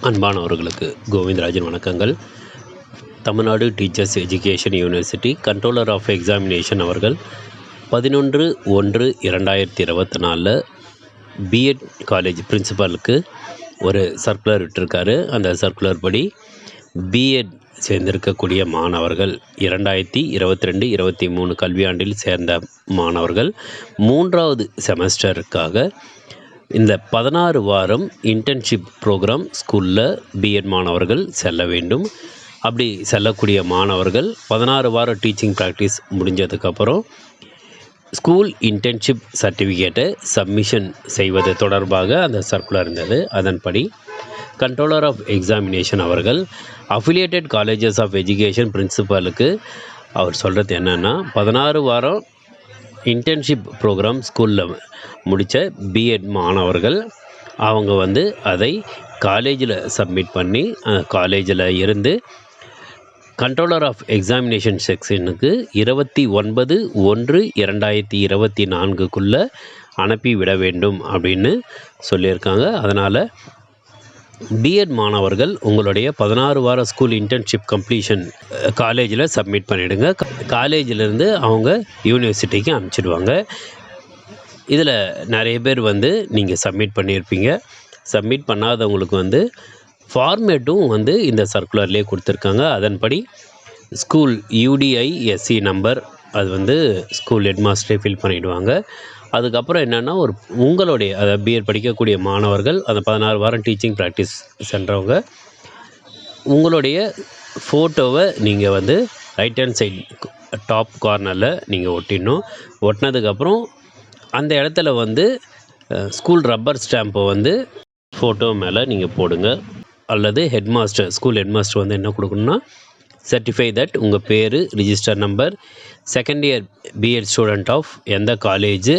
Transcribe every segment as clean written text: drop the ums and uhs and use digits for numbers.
அன்பானவர்களுக்கு கோவிந்தராஜன் வணக்கங்கள். Tamil Nadu teachers education university controller of examination அவர்கள் 11/1/2024 BEd college பிரின்சிபாலுக்கு ஒரு சர்க்குலர் விட்டிருக்காரு. அந்த சர்க்குலர் படி பிஎட் சேர்ந்திருக்கக்கூடிய மாணவர்கள் 2022-23 கல்வியாண்டில் சேர்ந்த மாணவர்கள் 3வது செமஸ்டருக்காக இந்த 16 வாரம் இன்டர்ன்ஷிப் ப்ரோக்ராம் ஸ்கூலில் பிஎட் மாணவர்கள் செல்ல வேண்டும். அப்படி செல்லக்கூடிய மாணவர்கள் 16 வார டீச்சிங் ப்ராக்டிஸ் முடிஞ்சதுக்கப்புறம் ஸ்கூல் இன்டர்ன்ஷிப் சர்டிஃபிகேட்டை சப்மிஷன் செய்வது தொடர்பாக அந்த சர்க்குலர் இருந்தது. அதன்படி கண்ட்ரோலர் ஆஃப் எக்ஸாமினேஷன் அவர்கள் அஃபிலியேட்டட் காலேஜஸ் ஆஃப் எஜுகேஷன் பிரின்சிபாலுக்கு அவர் சொல்கிறது என்னென்னா, 16 வாரம் இன்டர்ன்ஷிப் ப்ரோக்ராம் ஸ்கூலில் முடித்த பிஎட் மாணவர்கள் அவங்க அதை காலேஜில் சப்மிட் பண்ணி காலேஜில் இருந்து கண்ட்ரோலர் ஆஃப் எக்ஸாமினேஷன் செக்ஷனுக்கு 29/1/2024 அனுப்பிவிட வேண்டும் அப்படின்னு சொல்லியிருக்காங்க. அதனால் பிஎட் மாணவர்கள் உங்களுடைய 16 வார ஸ்கூல் இன்டர்ன்ஷிப் கம்ப்ளீஷன் காலேஜில் சப்மிட் பண்ணிவிடுங்க. காலேஜிலேருந்து அவங்க யூனிவர்சிட்டிக்கு அனுப்பிச்சிடுவாங்க. இதில் நிறைய பேர் நீங்கள் சப்மிட் பண்ணியிருப்பீங்க. சப்மிட் பண்ணாதவங்களுக்கு ஃபார்மேட்டும் இந்த சர்க்குலர்லேயே கொடுத்துருக்காங்க. அதன்படி ஸ்கூல் UDISC நம்பர் அது ஸ்கூல் ஹெட்மாஸ்டரே ஃபில் பண்ணிவிடுவாங்க. அதுக்கப்புறம் என்னென்னா, உங்களுடைய அதாவது பிஎட் படிக்கக்கூடிய மாணவர்கள் அந்த 16 வாரம் டீச்சிங் ப்ராக்டிஸ் சென்றவங்க உங்களுடைய ஃபோட்டோவை நீங்கள் ரைட் ஹேண்ட் சைட் டாப் கார்னரில் நீங்கள் ஒட்டிடணும். ஒட்டினதுக்கப்புறம் அந்த இடத்துல ஸ்கூல் ரப்பர் ஸ்டாம்பை ஃபோட்டோ மேலே நீங்கள் போடுங்க. அல்லது ஹெட்மாஸ்டர் ஸ்கூல் ஹெட்மாஸ்டர் என்ன கொடுக்கணுன்னா, certify தட் உங்கள் பேர், register number, second year BEd student of எந்த college,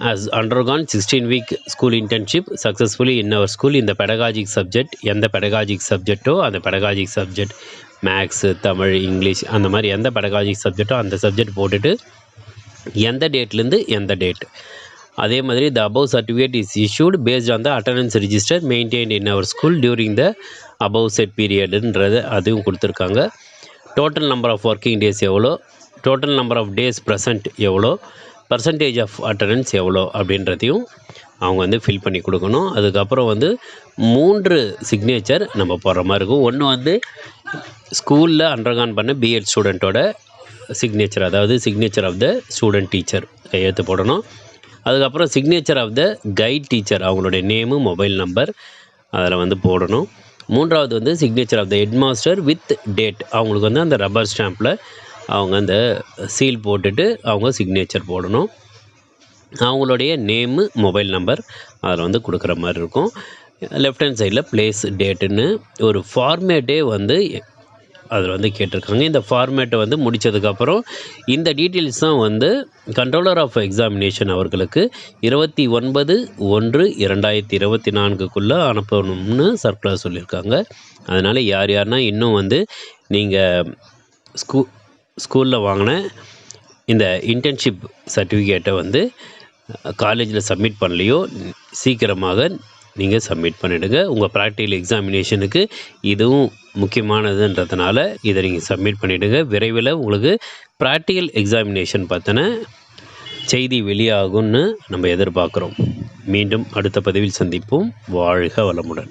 has undergone 16-week school internship successfully in our school in the pedagogic subject. எந்த pedagogic சப்ஜெக்டோ அந்த pedagogic subject maths, Tamil, English அந்த மாதிரி எந்த pedagogic சப்ஜெக்டோ அந்த சப்ஜெக்ட் போட்டுட்டு எந்த டேட்லேருந்து எந்த டேட். அதே மாதிரி the above certificate is issued based on the attendance register maintained in our school during the above set periodன்றது அதுவும் கொடுத்துருக்காங்க. Total number of working days எவ்வளோ, total number of days present எவ்வளோ, பர்சன்டேஜ் ஆஃப் அட்டண்டன்ஸ் எவ்வளோ அப்படின்றதையும் அவங்க fill பண்ணி கொடுக்கணும். அதுக்கப்புறம் 3 சிக்னேச்சர் நம்ம போடுற மாதிரி இருக்கும். ஒன்று ஸ்கூலில் அண்டர்கான் பண்ண பிஎட் ஸ்டூடெண்ட்டோட சிக்னேச்சர், அதாவது signature of the student teacher கையெழுத்து போடணும். அதுக்கப்புறம் signature of the guide teacher அவங்களுடைய நேமு, மொபைல் நம்பர் அதில் போடணும். 3வது signature of the headmaster with date அவங்களுக்கு அந்த ரப்பர் ஸ்டாம்பில் அவங்க அந்த சீல் போட்டுட்டு அவங்க சிக்னேச்சர் போடணும். அவங்களுடைய நேமு, மொபைல் நம்பர் அதில் கொடுக்குற மாதிரி இருக்கும். லெஃப்ட் ஹேண்ட் சைடில் ப்ளேஸ் டேட்டுன்னு ஒரு ஃபார்மேட்டே அதில் கேட்டிருக்காங்க. இந்த ஃபார்மேட்டை முடித்ததுக்கப்புறம் இந்த டீட்டெயில்ஸ் தான் கண்ட்ரோலர் ஆஃப் எக்ஸாமினேஷன் அவர்களுக்கு 29/1/2024 அனுப்பணும்னு சர்க்குலர் சொல்லியிருக்காங்க. அதனால் யார்னா இன்னும் நீங்கள் ஸ்கூலில் வாங்கின இந்த இன்டர்ன்ஷிப் சர்டிஃபிகேட்டை காலேஜில் சப்மிட் பண்ணலையோ சீக்கிரமாக நீங்கள் சப்மிட் பண்ணிவிடுங்க. உங்கள் ப்ராக்டிக்கல் எக்ஸாமினேஷனுக்கு இதுவும் முக்கியமானதுன்றதுனால இதை நீங்கள் சப்மிட் பண்ணிவிடுங்க. விரைவில் உங்களுக்கு ப்ராக்டிக்கல் எக்ஸாமினேஷன் பற்றின செய்தி வெளியாகும்னு நம்ம எதிர்பார்க்குறோம். மீண்டும் அடுத்த பதிவில் சந்திப்போம். வாழ்க வளமுடன்.